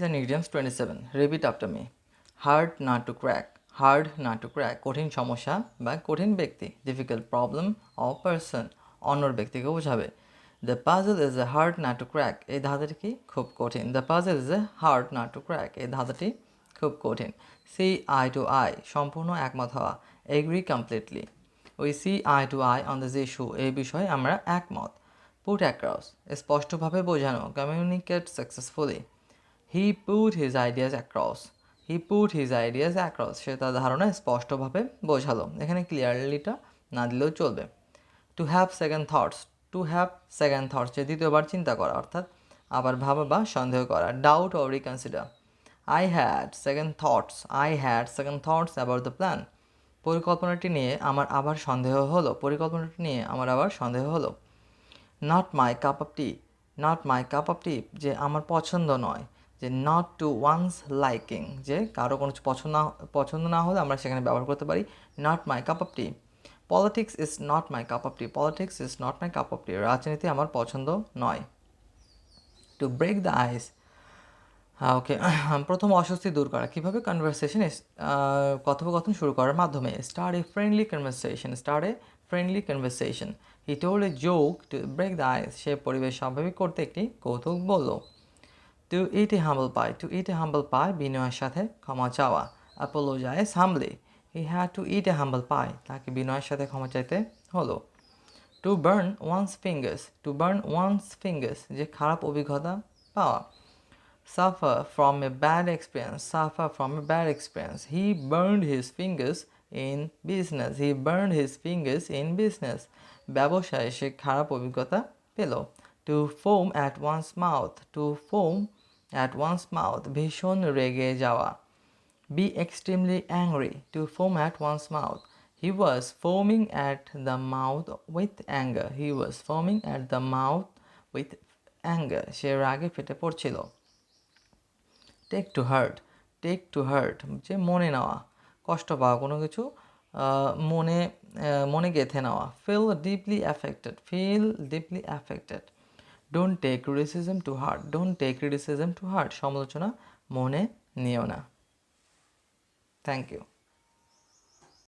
and idioms 27. Repeat after me. Hard not to crack. Hard not to crack. কঠিন সমস্যা বা কঠিন ব্যক্তি. Difficult problem or person. অন্যর ব্যক্তিকে বোঝাবে. The puzzle is a hard not to crack. এই ধাঁধাটি কি খুব কঠিন. The puzzle is a hard not to crack. এই ধাঁধাটি খুব কঠিন. See eye to eye. সম্পূর্ণ একমত হওয়া. Agree completely. We see eye to eye on this issue. এই বিষয়ে আমরা একমত. Put across. স্পষ্টভাবে বোঝানো. Communicate successfully. He put his ideas across. He put his ideas across. সে তার ধারণা স্পষ্টভাবে বোঝালো. এখানে ক্লিয়ারলিটা না দিলেও চলবে. To have second thoughts. To have second thoughts. যে দ্বিতীয়বার চিন্তা করা অর্থাৎ আবার ভাবা বা সন্দেহ করা. Doubt or reconsider. I had second thoughts. I had second thoughts about the plan. পরিকল্পনাটি নিয়ে আমার আবার সন্দেহ হলো. পরিকল্পনাটি নিয়ে আমার আবার সন্দেহ হলো. Not my cup of tea. Not my cup of tea. যে আমার পছন্দ নয়. যে not to one's liking. যে কারো কোনো পছন্দ না হলে আমরা সেখানে ব্যবহার করতে পারি not my cup of tea. Politics is not my cup of tea. Politics is not my cup of tea. রাজনীতি আমার পছন্দ নয়. To break the ice. ওকে প্রথম অস্বস্তি দূর করা কীভাবে কনভারসেশন কথোপকথন শুরু করার মাধ্যমে start a friendly conversation he told a joke to break the ice সে পরিবেশ স্বাভাবিক করতে একটি কৌতুক বলল টু ইট এ হাম্বল পাই বিনয়ের সাথে ক্ষমা চাওয়া apologize humbly he had to eat a humble pie তাকে বিনয়ের সাথে ক্ষমা চাইতে হলো টু বার্ন ওয়ান্স ফিঙ্গার্স যে খারাপ অভিজ্ঞতা পাওয়া suffer from a bad experience. He burned his fingers in business. ব্যবসায় সে খারাপ অভিজ্ঞতা পেল. To foam at one's mouth. ভীষণ রেগে যাওয়া. Be extremely angry. To foam at one's mouth. He was foaming at the mouth with anger. সে রাগে ফেটে পড়ছিল. টেক টু হার্ট যে মনে নেওয়া কষ্ট পাওয়া কোনো কিছু মনে গেঁথে নেওয়া feel deeply affected don't take criticism to heart সমালোচনা মনে নিও না থ্যাংক ইউ